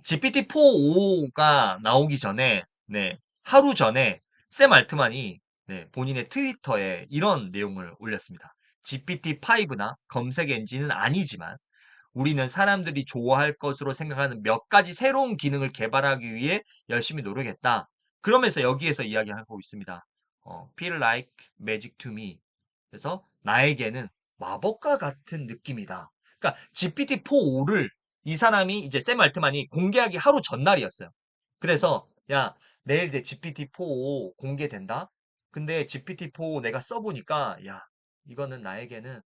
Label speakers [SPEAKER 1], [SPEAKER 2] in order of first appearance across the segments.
[SPEAKER 1] GPT-4.5가 나오기 전에, 네, 하루 전에 샘 알트만이 네, 본인의 트위터에 이런 내용을 올렸습니다. GPT-5나 검색 엔진은 아니지만 우리는 사람들이 좋아할 것으로 생각하는 몇 가지 새로운 기능을 개발하기 위해 열심히 노력했다. 그러면서 여기에서 이야기하고 있습니다. Feel like magic to me. 그래서 나에게는 마법과 같은 느낌이다. 그러니까 GPT-4.5를 이 사람이 이제 샘 알트만이 공개하기 하루 전날이었어요. 그래서 야 내일 이제 GPT-4.5 공개된다. 근데 GPT-4.5 내가 써보니까 야 이거는 나에게는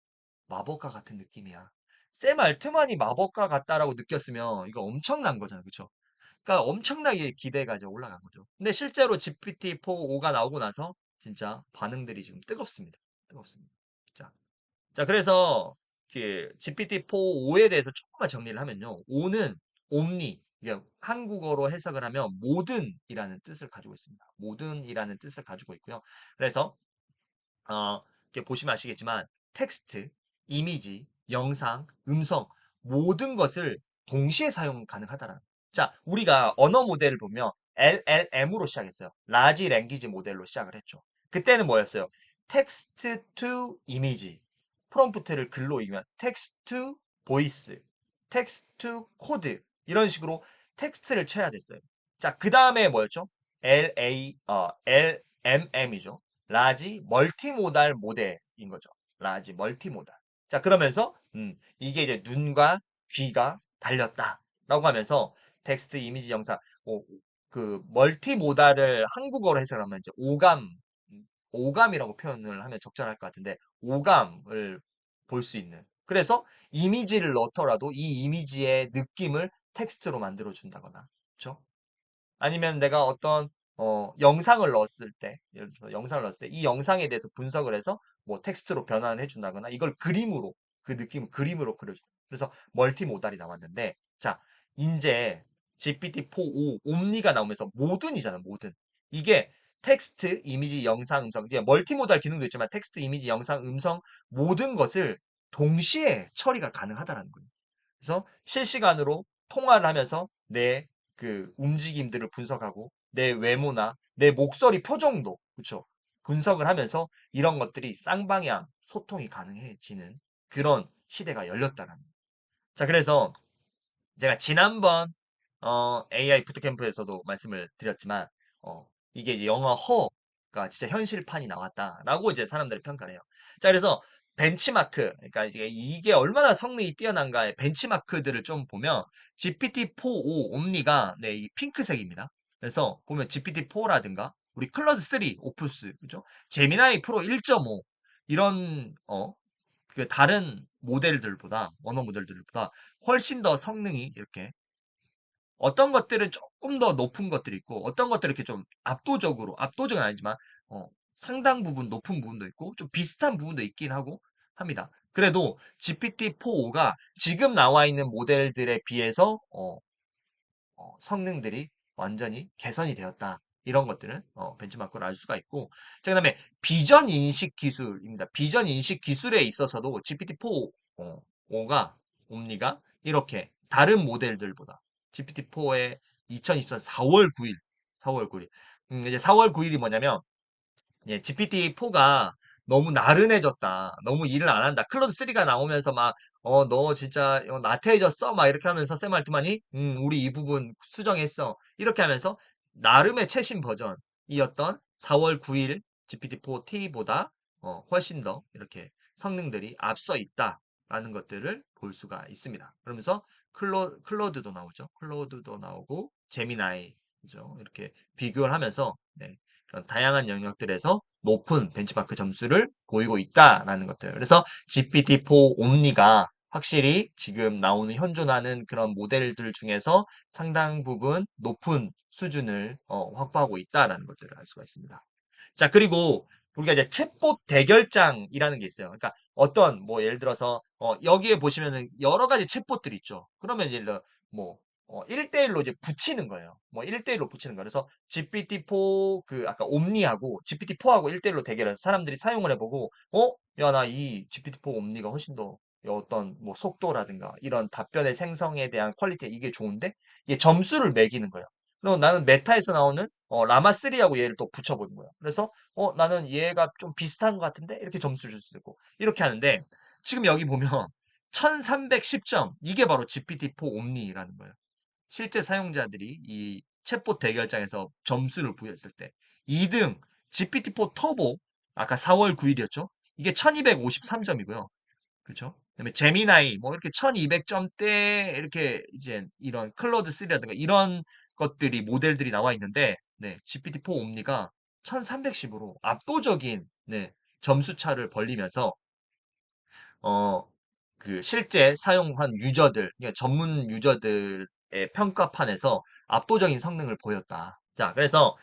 [SPEAKER 1] 마법과 같은 느낌이야. 샘 알트만이 마법과 같다라고 느꼈으면 이거 엄청난 거잖아요. 그쵸? 그러니까 엄청나게 기대가 이제 올라간 거죠. 근데 실제로 GPT-4.5가 나오고 나서 진짜 반응들이 지금 뜨겁습니다. 뜨겁습니다. 자, 자 그래서 그 GPT-4.5에 대해서 조금만 정리를 하면요. 5는 옴니, 이게 한국어로 해석을 하면 모든이라는 뜻을 가지고 있습니다. 모든이라는 뜻을 가지고 있고요. 그래서 이렇게 보시면 아시겠지만 텍스트, 이미지, 영상, 음성 모든 것을 동시에 사용 가능하다라는. 자, 우리가 언어 모델을 보면 LLM으로 시작했어요. 라지 랭귀지 모델로 시작을 했죠. 그때는 뭐였어요? 텍스트 투 이미지. 프롬프트를 글로 읽으면 텍스트 투 보이스, 텍스트 투 코드 이런 식으로 텍스트를 쳐야 됐어요. 자, 그 다음에 뭐였죠? LMM이죠. 라지 멀티모달 모델인 거죠. 라지 멀티모달. 자, 그러면서 이게 이제 눈과 귀가 달렸다라고 하면서 텍스트, 이미지, 영상, 그 멀티모달을 한국어로 해석하면 이제 오감이라고 표현을 하면 적절할 것 같은데 오감을 볼 수 있는. 그래서 이미지를 넣더라도 이 이미지의 느낌을 텍스트로 만들어 준다거나, 그렇죠? 아니면 내가 어떤 영상을 넣었을 때, 예를 들어서 영상을 넣었을 때 이 영상에 대해서 분석을 해서 뭐 텍스트로 변환해 준다거나 이걸 그림으로 그 느낌을 그림으로 그려줘. 그래서 멀티모달이 나왔는데 자, 이제 GPT-4.5 옴니가 나오면서 모든이잖아, 모든. 이게 텍스트, 이미지, 영상, 음성, 이제 멀티모달 기능도 있지만 텍스트, 이미지, 영상, 음성 모든 것을 동시에 처리가 가능하다라는 거예요. 그래서 실시간으로 통화를 하면서 내 그 움직임들을 분석하고 내 외모나 내 목소리 표정도 그쵸 분석을 하면서 이런 것들이 쌍방향 소통이 가능해지는 그런 시대가 열렸다라는 거예요. 자 그래서 제가 지난번 AI 부트캠프에서도 말씀을 드렸지만 이게 이제 영화 허가 진짜 현실판이 나왔다라고 이제 사람들이 평가를 해요. 자 그래서 벤치마크 그러니까 이게 얼마나 성능이 뛰어난가의 벤치마크들을 좀 보면 GPT-4.5 옴니가 네, 이 핑크색입니다. 그래서 보면 GPT-4라든가 우리 클로즈 3 오프스 그죠? 제미나이 프로 1.5 이런 그 다른 모델들보다 언어 모델들보다 훨씬 더 성능이 이렇게 어떤 것들은 조금 더 높은 것들이 있고 어떤 것들은 이렇게 좀 압도적은 아니지만 상당 부분 높은 부분도 있고 좀 비슷한 부분도 있긴 하고 합니다. 그래도 GPT-4.5가 지금 나와 있는 모델들에 비해서 성능들이 완전히 개선이 되었다. 이런 것들은 벤치마크로 알 수가 있고 자 그다음에 비전 인식 기술입니다. 비전 인식 기술에 있어서도 GPT-4가 옴니가 이렇게 다른 모델들보다 GPT-4의 2024년 4월 9일 4월 9일 이제 4월 9일이 뭐냐면 예, GPT-4가 너무 나른해졌다. 너무 일을 안 한다. 클로드 3가 나오면서 막, 너 진짜 나태해졌어? 막 이렇게 하면서 샘 알트만이, 우리 이 부분 수정했어. 이렇게 하면서 나름의 최신 버전이었던 4월 9일 GPT-4T보다 훨씬 더 이렇게 성능들이 앞서 있다라는 것들을 볼 수가 있습니다. 그러면서 클로드도 나오죠. 클로드도 나오고, 제미나이, 그죠? 이렇게 비교를 하면서, 네. 그런 다양한 영역들에서 높은 벤치마크 점수를 보이고 있다라는 것들. 그래서 GPT-4 옴니가 확실히 지금 나오는 현존하는 그런 모델들 중에서 상당 부분 높은 수준을 확보하고 있다라는 것들을 알 수가 있습니다. 자, 그리고 우리가 이제 챗봇 대결장이라는 게 있어요. 그러니까 어떤 뭐 예를 들어서 여기에 보시면은 여러 가지 챗봇들이 있죠. 그러면 이제 뭐 1대1로 이제 붙이는 거예요. 뭐 1대1로 붙이는 거예요. 그래서 GPT-4 그 아까 옴니하고 GPT-4하고 1대1로 대결해서 사람들이 사용을 해보고 야, 나 이 GPT-4 옴니가 훨씬 더 어떤 뭐 속도라든가 이런 답변의 생성에 대한 퀄리티 이게 좋은데 이게 점수를 매기는 거예요. 그럼 나는 메타에서 나오는 라마3하고 얘를 또 붙여보는 거예요. 그래서 나는 얘가 좀 비슷한 것 같은데 이렇게 점수 줄 수 있고 이렇게 하는데 지금 여기 보면 1310점 이게 바로 GPT-4 옴니라는 거예요. 실제 사용자들이 이 챗봇 대결장에서 점수를 부여했을 때 2등 GPT-4 터보 아까 4월 9일이었죠. 이게 1253점이고요. 그렇죠? 그다음에 제미나이 뭐 이렇게 1200점대 이렇게 이제 이런 클로드 3라든가 이런 것들이 모델들이 나와 있는데 네, GPT-4 옴니가 1310으로 압도적인 네, 점수 차를 벌리면서 어, 그 실제 사용한 유저들, 그러니까 전문 유저들의 평가판에서 압도적인 성능을 보였다. 자, 그래서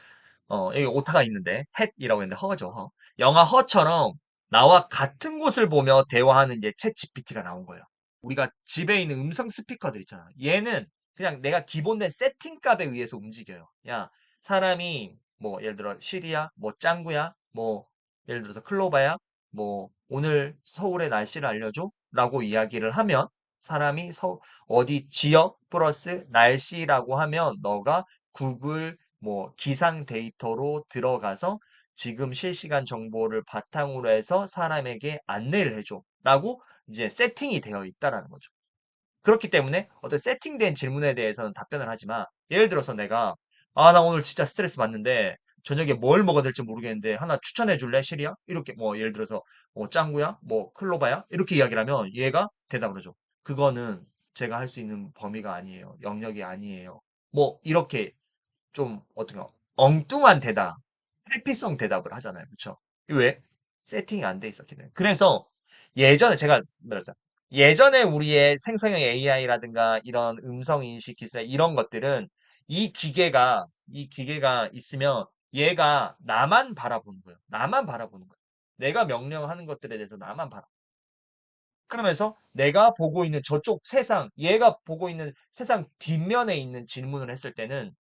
[SPEAKER 1] 여기 오타가 있는데 햇이라고 했는데 허죠. 허. 영화 허처럼 나와 같은 곳을 보며 대화하는 이제 챗 GPT가 나온 거예요. 우리가 집에 있는 음성 스피커들 있잖아. 얘는 그냥 내가 기본된 세팅값에 의해서 움직여요. 야, 사람이 뭐 예를 들어 시리야, 뭐 짱구야, 뭐 예를 들어서 클로바야, 뭐 오늘 서울의 날씨를 알려줘? 라고 이야기를 하면 사람이 어디 지역 플러스 날씨라고 하면 너가 구글 뭐 기상 데이터로 들어가서 지금 실시간 정보를 바탕으로 해서 사람에게 안내를 해줘. 라고 이제 세팅이 되어 있다라는 거죠. 그렇기 때문에 어떤 세팅된 질문에 대해서는 답변을 하지만 예를 들어서 내가 나 오늘 진짜 스트레스 받는데 저녁에 뭘 먹어야 될지 모르겠는데 하나 추천해 줄래? 시리야? 이렇게 뭐 예를 들어서 짱구야? 뭐 클로바야? 이렇게 이야기를 하면 얘가 대답을 하죠. 그거는 제가 할 수 있는 범위가 아니에요. 영역이 아니에요. 뭐 이렇게 좀 어떤가 엉뚱한 대답, 회피성 대답을 하잖아요. 그쵸? 왜? 세팅이 안 돼 있었기 때문에. 그래서 예전에 제가 말했죠. 예전에 우리의 생성형 AI라든가 이런 음성 인식 기술 이런 것들은 이 기계가 있으면 얘가 나만 바라보는 거예요. 나만 바라보는 거예요. 내가 명령하는 것들에 대해서 나만 바라. 그러면서 내가 보고 있는 저쪽 세상, 얘가 보고 있는 세상 뒷면에 있는 질문을 했을 때는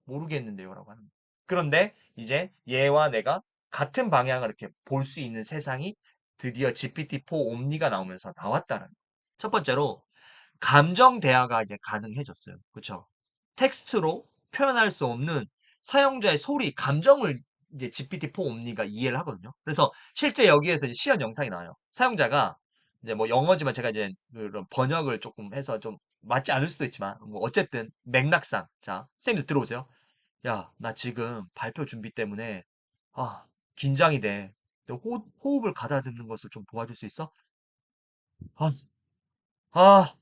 [SPEAKER 1] 모르겠는데요. 라고 하는 거예요. 그런데 이제 얘와 내가 같은 방향을 이렇게 볼 수 있는 세상이 드디어 GPT-4 옴니가 나오면서 나왔다는 거예요. 첫 번째로 감정 대화가 이제 가능해졌어요. 그렇죠? 텍스트로 표현할 수 없는 사용자의 소리, 감정을 이제 GPT-4 옴니가 이해를 하거든요. 그래서 실제 여기에서 이제 시연 영상이 나와요. 사용자가 이제 뭐 영어지만 제가 이제 그런 번역을 조금 해서 좀 맞지 않을 수도 있지만 뭐 어쨌든 맥락상 자 선생님들 들어오세요. 야, 나 지금 발표 준비 때문에 아 긴장이 돼. 호흡을 가다듬는 것을 좀 도와줄 수 있어? 아, 아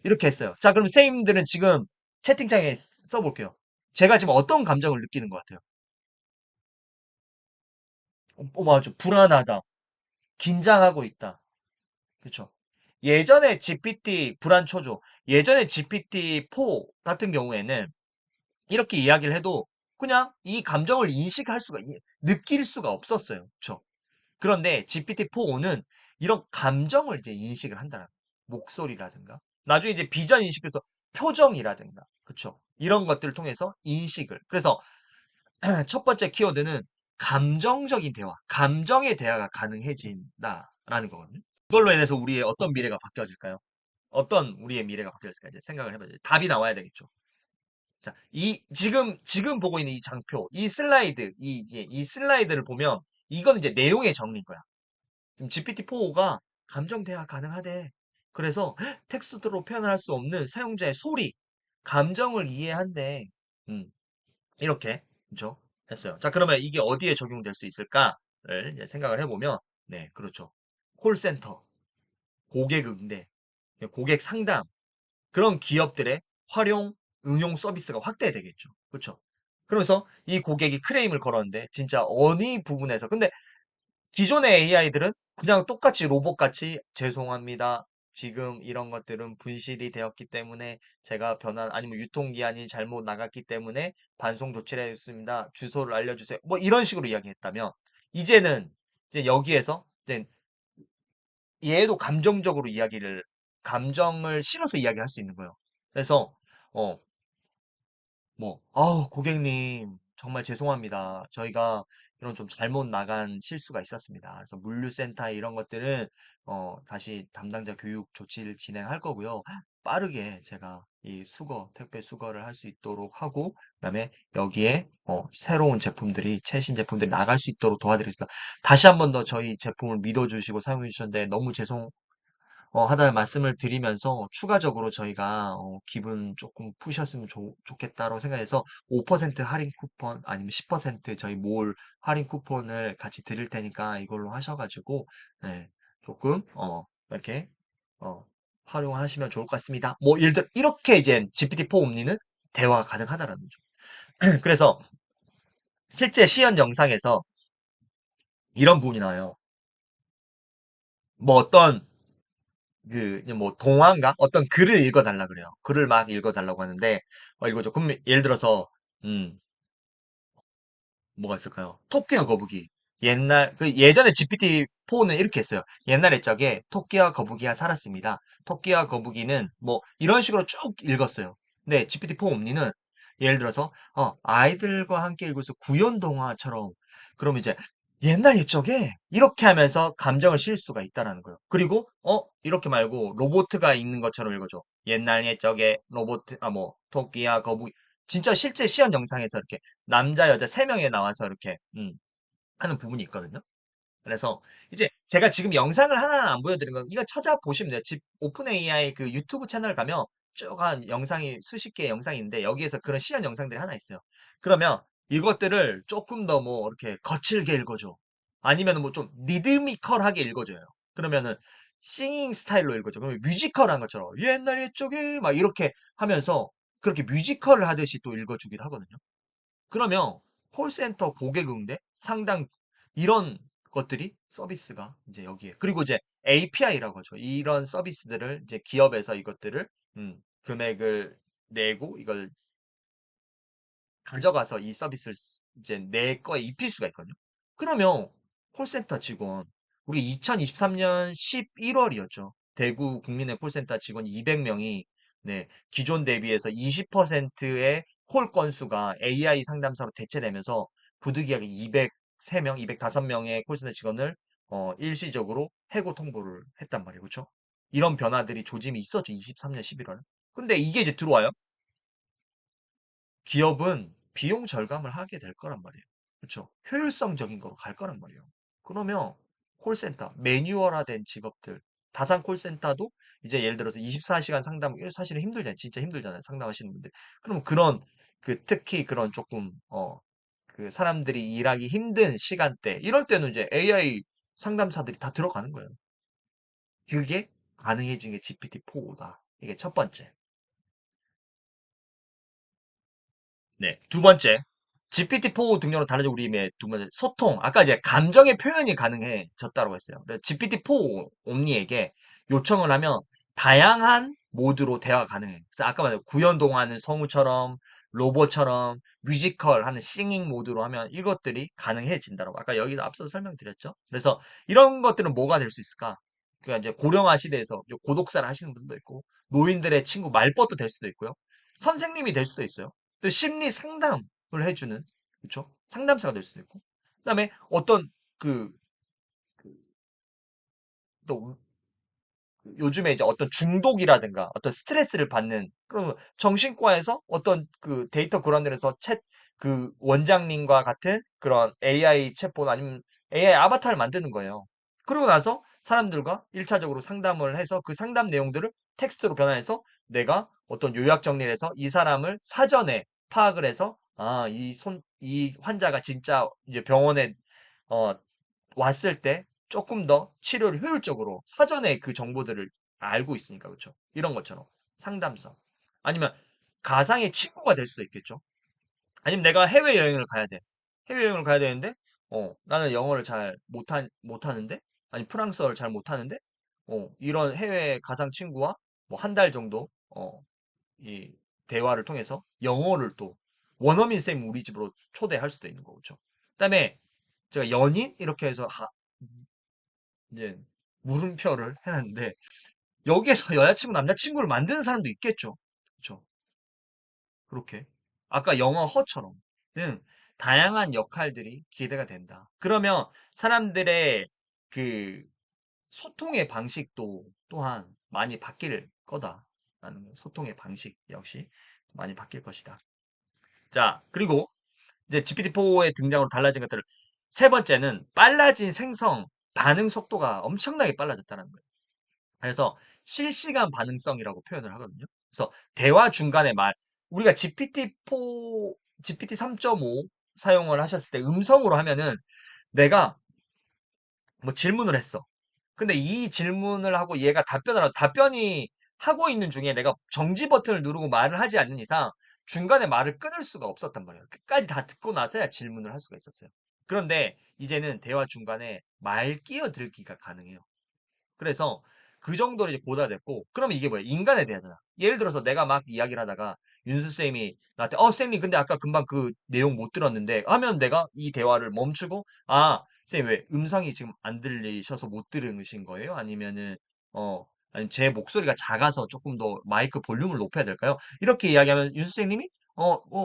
[SPEAKER 1] 이렇게 했어요. 자, 그럼 선생님들은 지금 채팅창에 써볼게요. 제가 지금 어떤 감정을 느끼는 것 같아요? 맞아. 불안하다. 긴장하고 있다. 그쵸? 예전에 GPT, 불안 초조. 예전에 GPT-4 같은 경우에는 이렇게 이야기를 해도 그냥 이 감정을 느낄 수가 없었어요. 그쵸? 그런데 GPT-4는 이런 감정을 이제 인식을 한다는 거예요. 목소리라든가. 나중에 이제 비전 인식에서 표정이라든가. 그쵸? 이런 것들을 통해서 인식을. 그래서 첫 번째 키워드는 감정적인 대화, 감정의 대화가 가능해진다라는 거거든요. 그걸로 인해서 우리의 어떤 미래가 바뀌어질까요? 어떤 우리의 미래가 바뀌어질까 이제 생각을 해봐야죠. 답이 나와야 되겠죠. 자, 지금 보고 있는 이 장표, 이 슬라이드, 이 슬라이드를 보면 이건 이제 내용의 정리인 거야. 지금 GPT-4가 감정 대화 가능하대. 그래서 텍스트로 표현을 할 수 없는 사용자의 소리, 감정을 이해한대. 음, 이렇게 그렇죠? 했어요. 자, 그러면 이게 어디에 적용될 수 있을까를 이제 생각을 해보면, 네, 그렇죠. 콜센터, 고객 응대, 고객 상담 그런 기업들의 활용 응용 서비스가 확대되겠죠. 그렇죠? 그러면서 이 고객이 크레임을 걸었는데 진짜 어느 부분에서 근데 기존의 AI들은 그냥 똑같이 로봇같이 죄송합니다. 지금 이런 것들은 분실이 되었기 때문에 제가 변환 아니면 유통기한이 잘못 나갔기 때문에 반송 조치를 했습니다. 주소를 알려주세요. 뭐 이런 식으로 이야기했다면 이제는 이제 여기에서 이제 얘도 감정을 실어서 이야기할 수 있는 거예요. 그래서 어, 고객님, 정말 죄송합니다. 저희가 이런 좀 잘못 나간 실수가 있었습니다. 그래서 물류센터 이런 것들은 다시 담당자 교육 조치를 진행할 거고요. 빠르게 제가 이 수거, 택배 수거를 할 수 있도록 하고, 그다음에 여기에 새로운 제품들이, 최신 제품들이 나갈 수 있도록 도와드리겠습니다. 다시 한번 더 저희 제품을 믿어주시고 사용해 주셨는데 너무 하다는 말씀을 드리면서 추가적으로 저희가 기분 조금 푸셨으면 좋겠다고 생각해서 5% 할인 쿠폰 아니면 10% 저희 몰 할인 쿠폰을 같이 드릴 테니까 이걸로 하셔가지고 네, 조금 이렇게 어, 활용하시면 좋을 것 같습니다. 뭐 예를 들어 이렇게 이제 GPT-4 옴니는 대화가 가능하다라는 거죠. 그래서 실제 시연 영상에서 이런 부분이 나와요. 뭐 어떤 이제 뭐 동화인가? 어떤 글을 읽어달라 그래요. 글을 막 읽어달라고 하는데 읽어줘. 그럼 예를 들어서 음 뭐가 있을까요? 토끼와 거북이. 예전에 GPT-4는 이렇게 했어요. 옛날에 적에 토끼와 거북이가 살았습니다. 토끼와 거북이는 뭐 이런 식으로 쭉 읽었어요. 근데 GPT-4 옴니는 예를 들어서 아이들과 함께 읽어서 구연 동화처럼 그럼 이제 옛날 옛적에 이렇게 하면서 감정을 실을 수가 있다라는 거예요. 그리고 이렇게 말고 로보트가 있는 것처럼 읽어줘. 옛날 옛적에 로보트 뭐 토끼와 거북이 진짜 실제 시연 영상에서 이렇게 남자, 여자 세 명이 나와서 이렇게 하는 부분이 있거든요. 그래서 이제 제가 지금 영상을 하나는 안 보여드린 건 이거 찾아보시면 돼요. 오픈 AI 그 유튜브 채널 가면 쭉 한 영상이 수십 개의 영상이 있는데 여기에서 그런 시연 영상들이 하나 있어요. 그러면 이것들을 조금 더 뭐 이렇게 거칠게 읽어줘. 아니면 뭐 좀 리드미컬하게 읽어줘요. 그러면은 싱잉 스타일로 읽어줘. 그러면 뮤지컬한 것처럼 옛날 옛적에 막 이렇게 하면서 그렇게 뮤지컬을 하듯이 또 읽어주기도 하거든요. 그러면 콜센터 고객 응대, 상담 이런 것들이 서비스가 이제 여기에 그리고 이제 API라고 하죠. 이런 서비스들을 이제 기업에서 이것들을 금액을 내고 이걸 가져가서 이 서비스를 이제 내 거에 입힐 수가 있거든요. 그러면 콜센터 직원 우리 2023년 11월이었죠. 대구 국민의 콜센터 직원 200명이 네, 기존 대비해서 20%의 콜 건수가 AI 상담사로 대체되면서 부득이하게 203명, 205명의 콜센터 직원을 일시적으로 해고 통보를 했단 말이에요. 그렇죠? 이런 변화들이 조짐이 있었죠. 23년 11월. 근데 이게 이제 들어와요. 기업은 비용 절감을 하게 될 거란 말이에요. 그렇죠? 효율성적인 거로 갈 거란 말이에요. 그러면 콜센터, 매뉴얼화된 직업들, 다산 콜센터도 이제 예를 들어서 24시간 상담, 이거 사실은 힘들잖아요. 진짜 힘들잖아요. 상담하시는 분들. 그럼 그런 특히 그런 조금 그 사람들이 일하기 힘든 시간대 이럴 때는 이제 AI 상담사들이 다 들어가는 거예요. 그게 가능해진 게 GPT-4다. 이게 첫 번째. 네. 두 번째, GPT-4 등용으로 다르죠. 우리의 두 번째, 소통. 아까 이제 감정의 표현이 가능해졌다고 했어요. GPT-4 옴니에게 요청을 하면 다양한 모드로 대화가 가능해. 그래서 아까 말한 구연동화하는 성우처럼, 로봇처럼, 뮤지컬 하는 싱잉 모드로 하면 이것들이 가능해진다고. 아까 여기서 앞서 설명드렸죠. 그래서 이런 것들은 뭐가 될 수 있을까? 그러니까 이제 고령화 시대에서 고독사를 하시는 분도 있고, 노인들의 친구 말벗도 될 수도 있고요. 선생님이 될 수도 있어요. 또 심리 상담을 해주는 그쵸? 상담사가 될 수도 있고 그다음에 어떤 그, 또 요즘에 이제 어떤 중독이라든가 어떤 스트레스를 받는 그런 정신과에서 어떤 그 데이터 교란들에서 그 원장님과 같은 그런 AI 챗봇 아니면 AI 아바타를 만드는 거예요. 그러고 나서 사람들과 1차적으로 상담을 해서 그 상담 내용들을 텍스트로 변환해서 내가 어떤 요약 정리를 해서 이 사람을 사전에 파악을 해서 이 환자가 진짜 이제 병원에 어, 왔을 때 조금 더 치료를 효율적으로 사전에 그 정보들을 알고 있으니까 그렇죠. 이런 것처럼 상담사 아니면 가상의 친구가 될 수도 있겠죠. 아니면 내가 해외여행을 가야 돼. 해외여행을 가야 되는데 나는 영어를 잘 못하는데 아니 프랑스어를 잘 못하는데 이런 해외 가상 친구와 뭐 한 달 정도 이 대화를 통해서 영어를 또 원어민 쌤 우리 집으로 초대할 수도 있는 거죠. 그다음에 제가 연인 이렇게 해서 이제 물음표를 해놨는데 여기에서 여자친구 남자친구를 만드는 사람도 있겠죠. 그렇죠. 그렇게 아까 영어 허처럼 다양한 역할들이 기대가 된다. 그러면 사람들의 그 소통의 방식도 또한 많이 바뀔 거다라는 소통의 방식 역시 많이 바뀔 것이다. 자, 그리고 이제 GPT-4의 등장으로 달라진 것들을 세 번째는 빨라진 생성 반응 속도가 엄청나게 빨라졌다는 거예요. 그래서 실시간 반응성이라고 표현을 하거든요. 그래서 대화 중간에 우리가 GPT-4, GPT 3.5 사용을 하셨을 때 음성으로 하면은 내가 뭐 질문을 했어. 근데 이 질문을 하고 얘가 답변을 하고 답변이 하고 있는 중에 내가 정지 버튼을 누르고 말을 하지 않는 이상 중간에 말을 끊을 수가 없었단 말이에요. 끝까지 다 듣고 나서야 질문을 할 수가 있었어요. 그런데 이제는 대화 중간에 말 끼어들기가 가능해요. 그래서 그 정도로 이제 고도화됐고, 그러면 이게 뭐예요? 인간에 대하잖아. 예를 들어서 내가 막 이야기를 하다가 윤수 쌤이 나한테 쌤이 근데 아까 금방 그 내용 못 들었는데 하면 내가 이 대화를 멈추고 쌤 왜 음성이 지금 안 들리셔서 못 들으신 거예요? 아니면은 아니면 제 목소리가 작아서 조금 더 마이크 볼륨을 높여야 될까요? 이렇게 이야기하면 윤수 쌤님이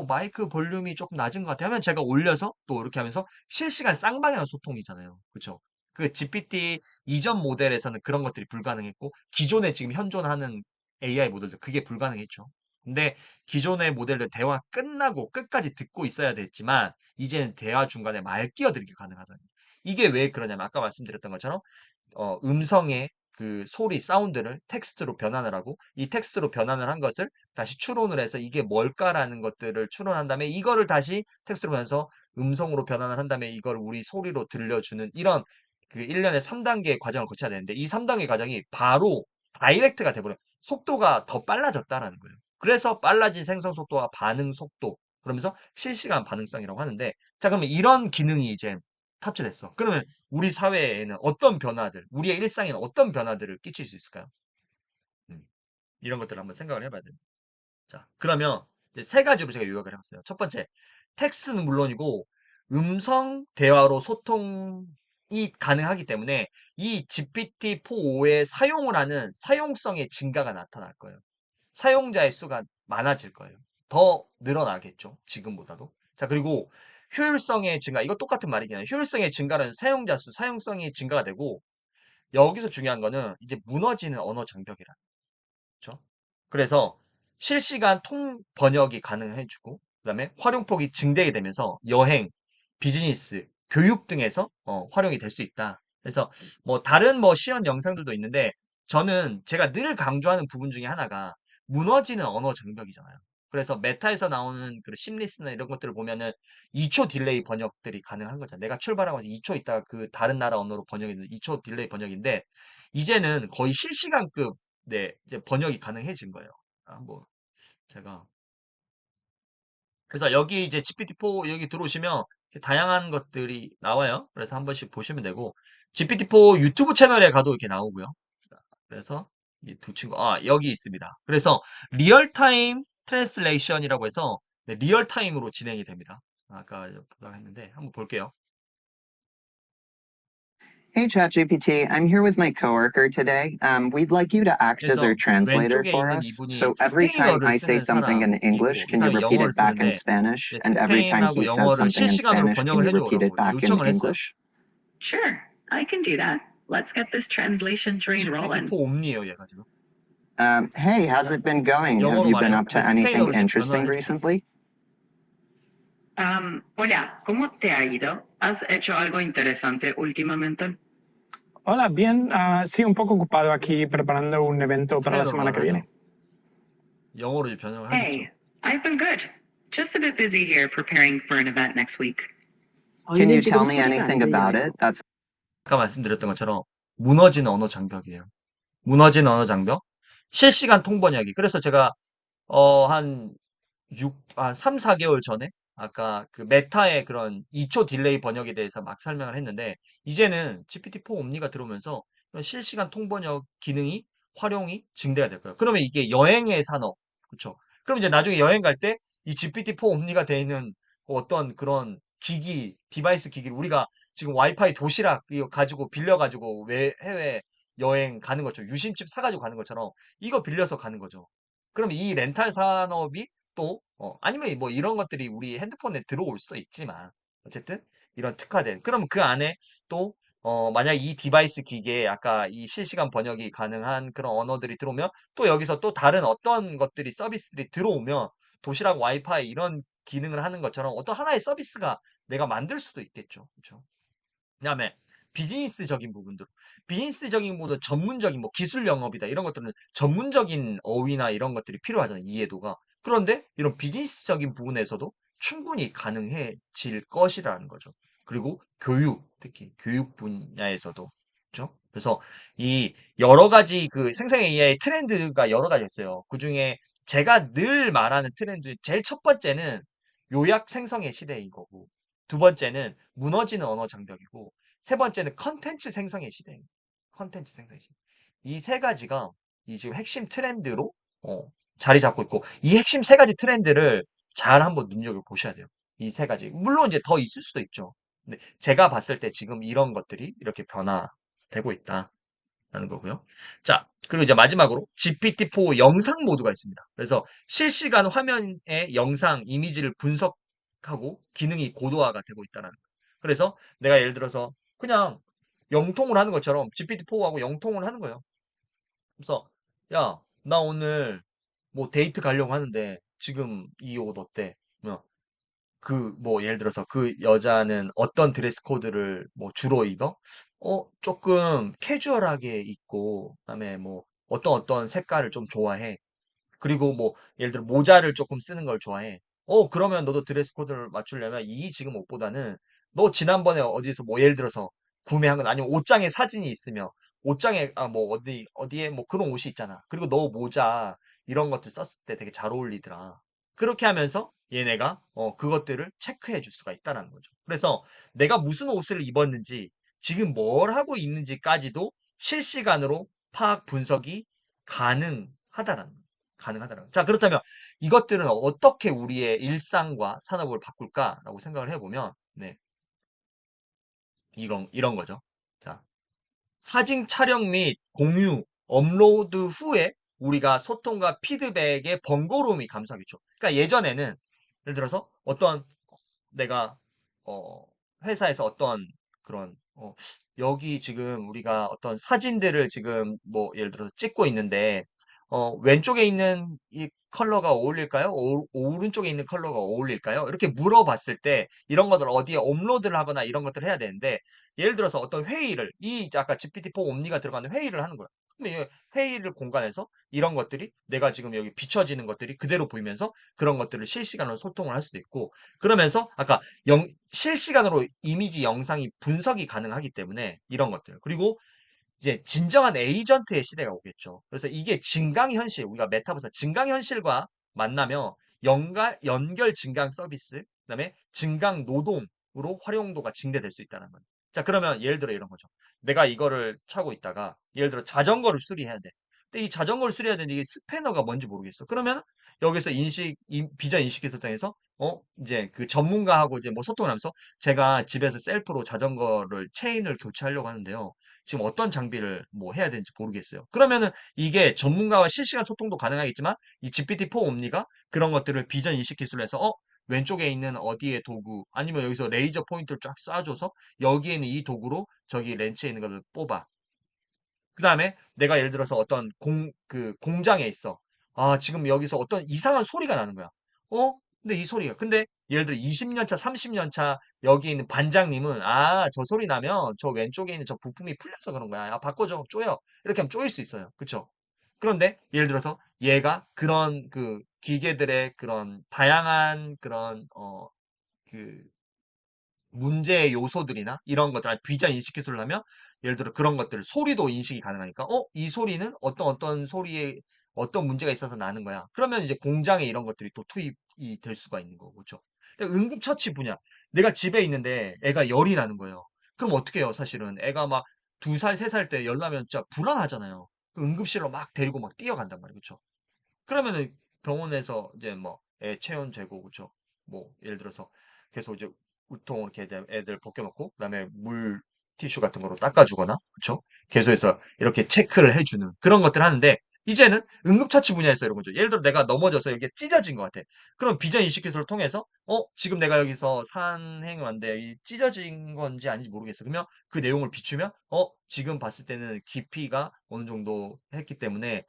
[SPEAKER 1] 마이크 볼륨이 조금 낮은 것 같아요. 하면 제가 올려서 또 이렇게 하면서 실시간 쌍방향 소통이잖아요. 그쵸? 그 GPT 이전 모델에서는 그런 것들이 불가능했고 기존에 지금 현존하는 AI 모델도 그게 불가능했죠. 근데 기존의 모델들 대화 끝나고 끝까지 듣고 있어야 됐지만 이제는 대화 중간에 말 끼어들기 가능하다는 거예요. 이게 왜 그러냐면 아까 말씀드렸던 것처럼 음성의 그 소리, 사운드를 텍스트로 변환을 하고 이 텍스트로 변환을 한 것을 다시 추론을 해서 이게 뭘까라는 것들을 추론한 다음에 이거를 다시 텍스트로 변해서 음성으로 변환을 한 다음에 이걸 우리 소리로 들려주는 이런 그 1년에 3단계의 과정을 거쳐야 되는데 이 3단계 과정이 바로 다이렉트가 돼버려요. 속도가 더 빨라졌다라는 거예요. 그래서 빨라진 생성 속도와 반응 속도 그러면서 실시간 반응성이라고 하는데 자 그러면 이런 기능이 이제 탑재됐어. 그러면 우리 사회에는 어떤 변화들, 우리의 일상에는 어떤 변화들을 끼칠 수 있을까요? 음, 이런 것들을 한번 생각을 해봐야 됩니다. 자, 그러면 이제 세 가지로 제가 요약을 해봤어요. 첫 번째, 텍스트는 물론이고 음성 대화로 소통이 가능하기 때문에 이 GPT-4의 사용을 하는 사용성의 증가가 나타날 거예요. 사용자의 수가 많아질 거예요. 더 늘어나겠죠. 지금보다도. 자, 그리고 효율성의 증가. 이거 똑같은 말이잖아요. 효율성의 증가는 사용자 수, 사용성이 증가가 되고 여기서 중요한 거는 이제 무너지는 언어 장벽이라. 그렇죠? 그래서 실시간 통 번역이 가능해지고 그다음에 활용폭이 증대게 되면서 여행, 비즈니스, 교육 등에서 활용이 될 수 있다. 그래서 뭐 다른 뭐 시연 영상들도 있는데 저는 제가 늘 강조하는 부분 중에 하나가 무너지는 언어 장벽이잖아요. 그래서 메타에서 나오는 그 심리스나 이런 것들을 보면은 2초 딜레이 번역들이 가능한 거잖아요. 내가 출발하고 2초 있다가 그 다른 나라 언어로 번역이 2초 딜레이 번역인데 이제는 거의 실시간급 네, 이제 번역이 가능해진 거예요. 뭐 제가 그래서 여기 이제 GPT-4 여기 들어오시면 다양한 것들이 나와요. 그래서 한 번씩 보시면 되고 GPT-4 유튜브 채널에 가도 이렇게 나오고요. 그래서 이 두 친구 여기 있습니다. 그래서 리얼타임 트랜슬레이션이라고 해서 네, 리얼타임으로 진행이 됩니다. 아까 보다가 했는데 한번 볼게요.
[SPEAKER 2] Hey ChatGPT, I'm here with my coworker today. We'd like you to act as our
[SPEAKER 1] 그래서
[SPEAKER 2] translator
[SPEAKER 1] 왼쪽에
[SPEAKER 2] for
[SPEAKER 1] 있는
[SPEAKER 2] us.
[SPEAKER 1] 이분이
[SPEAKER 2] So every time
[SPEAKER 1] 스페인어를
[SPEAKER 2] I say
[SPEAKER 1] 쓰는
[SPEAKER 2] something in English,
[SPEAKER 1] 사람이고 이
[SPEAKER 2] can you
[SPEAKER 1] 사람이
[SPEAKER 2] repeat
[SPEAKER 1] 영어를
[SPEAKER 2] it back in
[SPEAKER 1] 쓰는데
[SPEAKER 2] Spanish?
[SPEAKER 1] 네,
[SPEAKER 2] And every time he
[SPEAKER 1] 스페인하고
[SPEAKER 2] says
[SPEAKER 1] 영어를
[SPEAKER 2] something in
[SPEAKER 1] 실시간으로
[SPEAKER 2] Spanish, can
[SPEAKER 1] 번역을
[SPEAKER 2] you repeat it
[SPEAKER 1] 해줘라고
[SPEAKER 2] back in
[SPEAKER 1] 요청을 했어요.
[SPEAKER 2] English?
[SPEAKER 3] Sure, I can do that. Let's get this translation train rolling.
[SPEAKER 1] GPT-4 옴니예요, 얘가 지금.
[SPEAKER 2] Hey, how's it been going? Have
[SPEAKER 1] 영어로
[SPEAKER 2] you been
[SPEAKER 1] 말해요.
[SPEAKER 2] up to
[SPEAKER 1] 그래서
[SPEAKER 2] anything
[SPEAKER 1] 스페인어로 이제
[SPEAKER 2] interesting
[SPEAKER 1] 변화를 해주죠.
[SPEAKER 2] recently?
[SPEAKER 3] Hola, ¿cómo te ha ido? ¿Has hecho algo interesante últimamente?
[SPEAKER 4] Hola, bien. Sí, un poco ocupado aquí preparando un evento para la
[SPEAKER 1] 스페인어로
[SPEAKER 4] semana que
[SPEAKER 1] 말하죠.
[SPEAKER 4] viene.
[SPEAKER 1] 영어로 이제 변형을 하겠죠.
[SPEAKER 3] Hey, I've been good. Just a bit busy here preparing for an event next week.
[SPEAKER 2] Can you tell me anything about it? That's
[SPEAKER 1] 아까 말씀드렸던 것처럼 무너지는 언어 장벽이에요. 무너지는 언어 장벽. 실시간 통번역이. 그래서 제가 한 3, 4개월 전에 아까 그 메타의 그런 2초 딜레이 번역에 대해서 막 설명을 했는데 이제는 GPT-4 옴니가 들어오면서 그런 실시간 통번역 기능이 활용이 증대가 될 거예요. 그러면 이게 여행의 산업, 그렇죠? 그럼 이제 나중에 여행 갈 때 이 GPT-4 옴니가 돼 있는 어떤 그런 기기, 디바이스 기기를 우리가 지금 와이파이 도시락 이거 가지고 빌려가지고 해외 여행 가는 것처럼 유심칩 사가지고 가는 것처럼 이거 빌려서 가는 거죠. 그럼 이 렌탈 산업이 또 아니면 뭐 이런 것들이 우리 핸드폰에 들어올 수도 있지만, 어쨌든 이런 특화된. 그럼 그 안에 또, 만약 이 디바이스 기계에 아까 이 실시간 번역이 가능한 그런 언어들이 들어오면 또 여기서 또 다른 어떤 것들이 서비스들이 들어오면 도시락 와이파이 이런 기능을 하는 것처럼 어떤 하나의 서비스가 내가 만들 수도 있겠죠. 그렇죠? 그다음에 비즈니스적인 부분들. 비즈니스적인 부분 전문적인 뭐 기술 영업이다 이런 것들은 전문적인 어휘나 이런 것들이 필요하잖아요. 이해도가. 그런데 이런 비즈니스적인 부분에서도 충분히 가능해질 것이라는 거죠. 그리고 교육, 특히 교육 분야에서도 그렇죠? 그래서 이 여러 가지 그 생성 AI의 트렌드가 여러 가지 있어요. 그중에 제가 늘 말하는 트렌드 제일 첫 번째는 요약 생성의 시대인 거고 두 번째는 무너지는 언어 장벽이고 세 번째는 컨텐츠 생성의 시대입니다. 컨텐츠 생성의 시대. 이 세 가지가 이 지금 핵심 트렌드로 자리 잡고 있고 이 핵심 세 가지 트렌드를 잘 한번 눈여겨보셔야 돼요. 이 세 가지. 물론 이제 더 있을 수도 있죠. 근데 제가 봤을 때 지금 이런 것들이 이렇게 변화되고 있다. 라는 거고요. 자, 그리고 이제 마지막으로 GPT-4 영상 모드가 있습니다. 그래서 실시간 화면의 영상, 이미지를 분석하고 기능이 고도화가 되고 있다는 거예요. 그래서 내가 예를 들어서 그냥 영통을 하는 것처럼 GPT-4하고 영통을 하는 거예요. 그래서 야, 나 오늘 뭐 데이트 가려고 하는데 지금 이 옷 어때? 뭐 뭐 예를 들어서 그 여자는 어떤 드레스 코드를 뭐 주로 입어? 조금 캐주얼하게 입고 그다음에 뭐 어떤 색깔을 좀 좋아해. 그리고 뭐 예를 들어 모자를 조금 쓰는 걸 좋아해. 그러면 너도 드레스 코드를 맞추려면 이 지금 옷보다는 너 지난번에 어디서 뭐 예를 들어서 구매한 건 아니면 옷장에 사진이 있으며 옷장에 뭐 어디에 뭐 그런 옷이 있잖아. 그리고 너 모자 이런 것들 썼을 때 되게 잘 어울리더라. 그렇게 하면서 얘네가 그것들을 체크해 줄 수가 있다라는 거죠. 그래서 내가 무슨 옷을 입었는지 지금 뭘 하고 있는지까지도 실시간으로 파악 분석이 가능하다라는 거예요. 가능하다라는 거예요. 자, 그렇다면 이것들은 어떻게 우리의 일상과 산업을 바꿀까라고 생각을 해보면, 네, 이런 거죠. 자, 사진 촬영 및 공유, 업로드 후에 우리가 소통과 피드백의 번거로움이 감소하겠죠. 그러니까 예전에는 예를 들어서 어떤 내가 회사에서 어떤 그런 여기 지금 우리가 어떤 사진들을 지금 뭐 예를 들어서 찍고 있는데 왼쪽에 있는 이 컬러가 어울릴까요? 오른쪽에 있는 컬러가 어울릴까요? 이렇게 물어봤을 때 이런 것들 어디에 업로드를 하거나 이런 것들을 해야 되는데 예를 들어서 어떤 회의를 이 아까 GPT-4 옴니가 들어가는 회의를 하는 거야. 그러면 이 회의를 공간에서 이런 것들이 내가 지금 여기 비춰지는 것들이 그대로 보이면서 그런 것들을 실시간으로 소통을 할 수도 있고 그러면서 아까 실시간으로 이미지 영상이 분석이 가능하기 때문에 이런 것들 그리고 이제 진정한 에이전트의 시대가 오겠죠. 그래서 이게 증강현실 우리가 메타버스 증강현실과 만나면 연결 증강 서비스 그다음에 증강 노동으로 활용도가 증대될 수 있다는 거예요. 자 그러면 예를 들어 이런 거죠. 내가 이거를 차고 있다가 예를 들어 자전거를 수리해야 돼. 근데 이 자전거를 수리해야 되는데 이게 스패너가 뭔지 모르겠어. 그러면 여기서 비전 인식 기술장에서 이제 그 전문가하고 이제 뭐 소통을 하면서 제가 집에서 셀프로 자전거를 체인을 교체하려고 하는데요. 지금 어떤 장비를 뭐 해야 되는지 모르겠어요. 그러면은 이게 전문가와 실시간 소통도 가능하겠지만 이 GPT-4 옴니가 그런 것들을 비전 인식 기술로 해서 왼쪽에 있는 어디에 도구 아니면 여기서 레이저 포인트를 쫙 쏴줘서 여기에는 이 도구로 저기 렌치에 있는 것을 뽑아. 그 다음에 내가 예를 들어서 어떤 그 공장에 있어. 아, 지금 여기서 어떤 이상한 소리가 나는 거야. 근데 이 소리가. 근데 예를 들어 20년 차, 30년 차 여기 있는 반장님은 저 소리 나면 저 왼쪽에 있는 저 부품이 풀려서 그런 거야. 바꿔줘. 쪼여. 이렇게 하면 쪼일 수 있어요. 그쵸? 그런데 예를 들어서 얘가 그런 그 기계들의 그런 다양한 그런 그 문제의 요소들이나 이런 것들, 비전 인식 기술을 하면 예를 들어 그런 것들, 소리도 인식이 가능하니까, 이 소리는 어떤 소리에 어떤 문제가 있어서 나는 거야. 그러면 이제 공장에 이런 것들이 또 투입이 될 수가 있는 거고, 그렇죠? 응급처치 분야. 내가 집에 있는데 애가 열이 나는 거예요. 그럼 어떻게 해요, 사실은? 애가 막 2살, 3살 때 열 나면 진짜 불안하잖아요. 그 응급실로 막 데리고 막 뛰어간단 말이에요, 그렇죠? 그러면은 병원에서 이제 뭐 애 체온 재고 그쵸? 뭐 예를 들어서 계속 이제 우통 이렇게 이제 애들 벗겨놓고 그다음에 물 티슈 같은 거로 닦아주거나 그쵸? 계속해서 이렇게 체크를 해주는 그런 것들 하는데 이제는 응급처치 분야에서 이런 거죠. 예를 들어 내가 넘어져서 여기에 찢어진 것 같아. 그럼 비전 인식 기술을 통해서 지금 내가 여기서 산행을 왔는데 이 찢어진 건지 아닌지 모르겠어. 그러면 그 내용을 비추면 지금 봤을 때는 깊이가 어느 정도 했기 때문에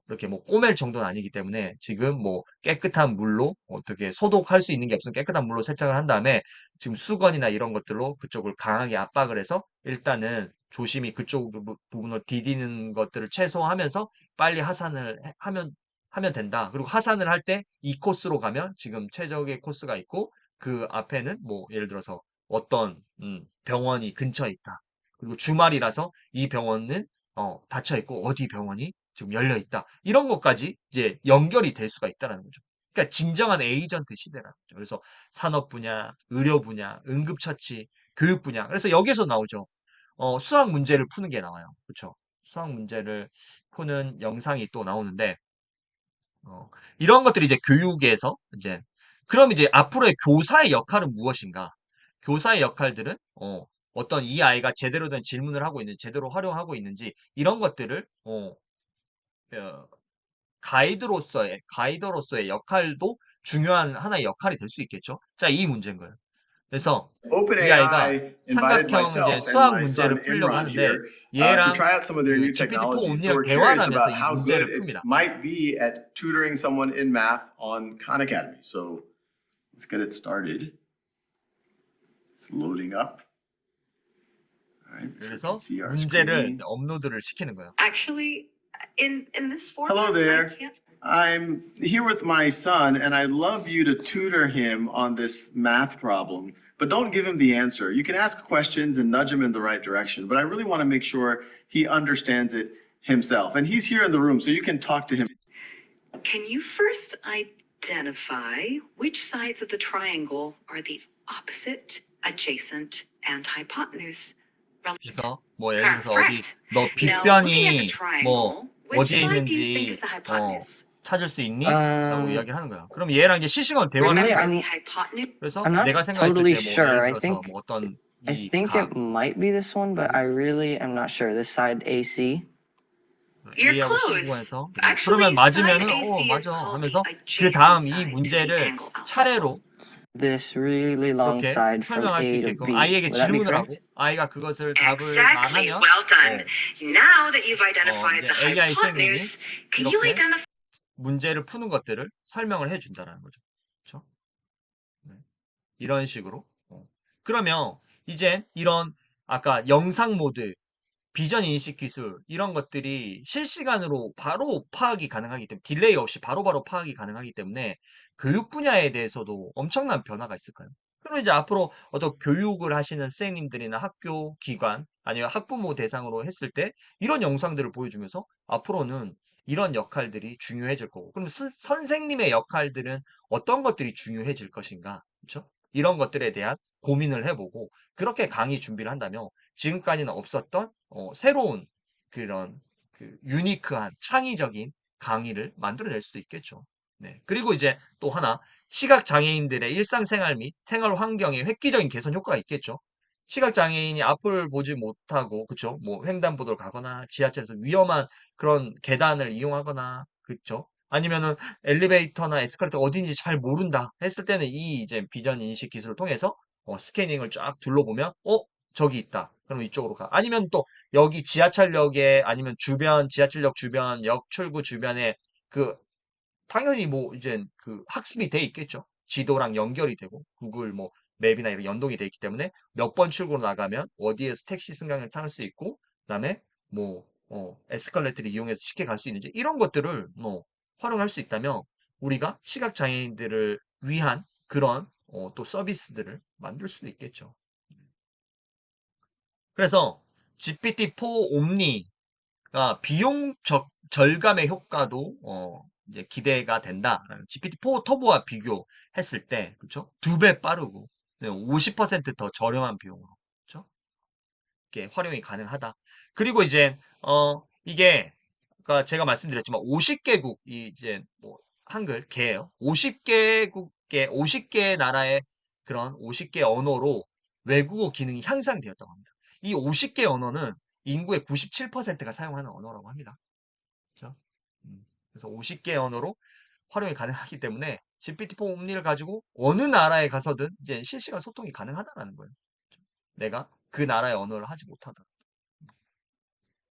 [SPEAKER 1] 이렇게 뭐 꼬맬 정도는 아니기 때문에 지금 뭐 깨끗한 물로 어떻게 소독할 수 있는 게 없으면 깨끗한 물로 세척을 한 다음에 지금 수건이나 이런 것들로 그쪽을 강하게 압박을 해서 일단은 조심히 그쪽 부분을 디디는 것들을 최소화하면서 빨리 하면 된다. 그리고 하산을 할 때 이 코스로 가면 지금 최적의 코스가 있고 그 앞에는 뭐 예를 들어서 어떤 병원이 근처에 있다. 그리고 주말이라서 이 병원은 닫혀 있고 어디 병원이 지금 열려 있다. 이런 것까지 이제 연결이 될 수가 있다라는 거죠. 그러니까 진정한 에이전트 시대라는 거죠. 그래서 산업 분야, 의료 분야, 응급처치, 교육 분야. 그래서 여기서 나오죠. 수학 문제를 푸는 게 나와요. 그렇죠? 수학 문제를 푸는 영상이 또 나오는데 이런 것들이 이제 교육에서 이제 그럼 이제 앞으로의 교사의 역할은 무엇인가? 교사의 역할들은 어떤 이 아이가 제대로 된 질문을 하고 있는지 제대로 활용하고 있는지 이런 것들을 어, 가이드로서의 역할도 중요한 하나의 역할이 될 수 있겠죠. 자, 이 문제인 거예요. 그래서 이 아이가
[SPEAKER 5] OpenAI invited
[SPEAKER 1] 삼각형 이제
[SPEAKER 5] myself and
[SPEAKER 1] 수학
[SPEAKER 5] my
[SPEAKER 1] 문제를
[SPEAKER 5] son
[SPEAKER 1] 풀려고
[SPEAKER 5] Imran
[SPEAKER 1] 하는데
[SPEAKER 5] here to
[SPEAKER 1] 얘랑
[SPEAKER 5] try out some of their
[SPEAKER 1] 그
[SPEAKER 5] new
[SPEAKER 1] GPT-4
[SPEAKER 5] technology. So
[SPEAKER 1] 옴니랑
[SPEAKER 5] we're
[SPEAKER 1] 대화를
[SPEAKER 5] curious
[SPEAKER 1] 하면서
[SPEAKER 5] about
[SPEAKER 1] 이
[SPEAKER 5] how
[SPEAKER 1] 문제를
[SPEAKER 5] good it
[SPEAKER 1] 풉니다.
[SPEAKER 5] might be at tutoring someone in math on Khan Academy. So let's get it started. It's loading up. All right, so you
[SPEAKER 1] 그래서
[SPEAKER 5] can see our
[SPEAKER 1] 문제를
[SPEAKER 5] screen.
[SPEAKER 1] 이제 업로드를 시키는 거예요.
[SPEAKER 3] Actually, in this format,
[SPEAKER 5] Hello there.
[SPEAKER 3] I can't.
[SPEAKER 5] I'm here with my son, and I'd love you to tutor him on this math problem, but don't give him the answer. You can ask questions and nudge him in the right direction, but I really want to make sure he understands it himself. And he's here in the room, so you can talk to him.
[SPEAKER 3] Can you first identify which sides of the triangle are the opposite, adjacent, and hypotenuse?
[SPEAKER 1] 그래서 뭐 예를 들어서
[SPEAKER 3] Correct.
[SPEAKER 1] 어디 너
[SPEAKER 3] Now, looking at the
[SPEAKER 1] 빗변이 뭐
[SPEAKER 3] triangle, which
[SPEAKER 1] 어디에
[SPEAKER 3] side do you think
[SPEAKER 1] 있는지
[SPEAKER 3] is the hypotenuse?
[SPEAKER 1] 찾을 수 있니? 라고 이야기를 하는 거예요. 그럼 얘랑 이제 실시간 대화를
[SPEAKER 2] Really?
[SPEAKER 1] 하는 거예요.
[SPEAKER 3] Remember the hypotenuse?
[SPEAKER 1] 그래서
[SPEAKER 2] I'm not
[SPEAKER 1] 내가 생각했을
[SPEAKER 2] totally
[SPEAKER 1] 때 뭐
[SPEAKER 2] sure.
[SPEAKER 1] 예를
[SPEAKER 2] I
[SPEAKER 1] 들어서
[SPEAKER 2] think
[SPEAKER 1] 뭐 어떤
[SPEAKER 2] I
[SPEAKER 1] 이
[SPEAKER 2] think
[SPEAKER 1] 각
[SPEAKER 2] it might be this one, but I really am not sure. This side AC.
[SPEAKER 3] You're
[SPEAKER 1] A하고
[SPEAKER 3] close.
[SPEAKER 1] C구에서
[SPEAKER 3] Actually,
[SPEAKER 1] 그러면 맞으면
[SPEAKER 3] side AC is
[SPEAKER 1] 맞아
[SPEAKER 3] called
[SPEAKER 1] 하면서
[SPEAKER 3] the
[SPEAKER 1] 그
[SPEAKER 3] adjacent
[SPEAKER 1] 다음 이
[SPEAKER 3] side to the
[SPEAKER 1] 문제를
[SPEAKER 3] angle alpha.
[SPEAKER 1] 차례로
[SPEAKER 2] This really long
[SPEAKER 1] 이렇게
[SPEAKER 2] side from
[SPEAKER 1] 설명할 수
[SPEAKER 2] A to
[SPEAKER 1] 있게끔
[SPEAKER 2] B.
[SPEAKER 1] 아이에게
[SPEAKER 2] Would that be
[SPEAKER 1] 질문을 하고
[SPEAKER 2] correct?
[SPEAKER 1] 아이가 그것을 답을
[SPEAKER 3] Exactly.
[SPEAKER 1] 말하면
[SPEAKER 3] Well done. Now that you've
[SPEAKER 1] 이제
[SPEAKER 3] identified the
[SPEAKER 1] AI 선생님이
[SPEAKER 3] hypotenuse, can you
[SPEAKER 1] 이렇게
[SPEAKER 3] identify
[SPEAKER 1] 문제를 푸는 것들을 설명을 해준다라는 거죠. 그렇죠? 네. 이런 식으로. 그러면 이제 이런 아까 영상 모드, 비전 인식 기술 이런 것들이 실시간으로 바로 파악이 가능하기 때문에 딜레이 없이 바로바로 파악이 가능하기 때문에 교육 분야에 대해서도 엄청난 변화가 있을까요? 그럼 이제 앞으로 어떤 교육을 하시는 선생님들이나 학교 기관 아니면 학부모 대상으로 했을 때 이런 영상들을 보여주면서 앞으로는 이런 역할들이 중요해질 거고 그럼 선생님의 역할들은 어떤 것들이 중요해질 것인가? 그렇죠? 이런 것들에 대한 고민을 해보고 그렇게 강의 준비를 한다면 지금까지는 없었던 새로운 그런 그 유니크한 창의적인 강의를 만들어낼 수도 있겠죠. 네. 그리고 이제 또 하나 시각 장애인들의 일상생활 및 생활 환경의 획기적인 개선 효과가 있겠죠. 시각 장애인이 앞을 보지 못하고 그쵸? 뭐 횡단보도를 가거나 지하철에서 위험한 그런 계단을 이용하거나 그쵸? 아니면은 엘리베이터나 에스컬레이터 어딘지 잘 모른다 했을 때는 이 이제 비전 인식 기술을 통해서 스캐닝을 쫙 둘러보면 저기 있다. 그럼 이쪽으로 가. 아니면 또 여기 지하철역에 아니면 주변 지하철역 주변 역 출구 주변에 그 당연히 뭐 이제 그 학습이 돼 있겠죠. 지도랑 연결이 되고 구글 뭐 맵이나 이런 연동이 돼 있기 때문에 몇 번 출구로 나가면 어디에서 택시 승강을 탈 수 있고 그다음에 뭐 에스컬레이터를 이용해서 쉽게 갈 수 있는지 이런 것들을 뭐 활용할 수 있다면 우리가 시각 장애인들을 위한 그런 또 서비스들을 만들 수도 있겠죠. 그래서 GPT-4 옴니가 비용 절감의 효과도 이제 기대가 된다. GPT-4 터보와 비교했을 때, 그렇죠? 2배 빠르고 50%더 저렴한 비용으로, 그렇죠? 이렇게 활용이 가능하다. 그리고 이제 이게 아까 제가 말씀드렸지만 50개국 이제 뭐 한글 개예요. 50개 나라의 그런 50개 언어로 외국어 기능이 향상되었다고 합니다. 이 50개 언어는 인구의 97%가 사용하는 언어라고 합니다. 그렇죠? 그래서 50개 언어로 활용이 가능하기 때문에 GPT-4 옴니를 가지고 어느 나라에 가서든 이제 실시간 소통이 가능하다라는 거예요. 내가 그 나라의 언어를 하지 못하다.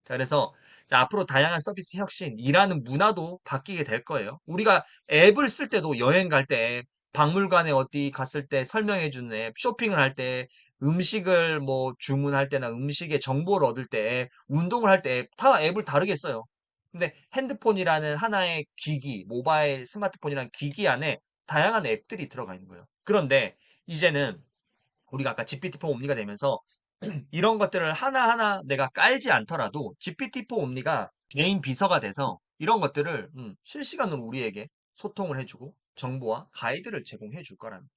[SPEAKER 1] 자, 그래서 자, 앞으로 다양한 서비스 혁신, 일하는 문화도 바뀌게 될 거예요. 우리가 앱을 쓸 때도 여행 갈 때 앱, 박물관에 어디 갔을 때 설명해 주는 앱, 쇼핑을 할 때, 음식을 뭐 주문할 때나 음식의 정보를 얻을 때 앱, 운동을 할 때 앱, 다 앱을 다르게 써요. 근데 핸드폰이라는 하나의 기기, 모바일 스마트폰이라는 기기 안에 다양한 앱들이 들어가 있는 거예요. 그런데 이제는 우리가 아까 GPT-4 옴니가 되면서 이런 것들을 하나하나 내가 깔지 않더라도 GPT-4 옴니가 개인 비서가 돼서 이런 것들을 실시간으로 우리에게 소통을 해주고 정보와 가이드를 제공해 줄 거라는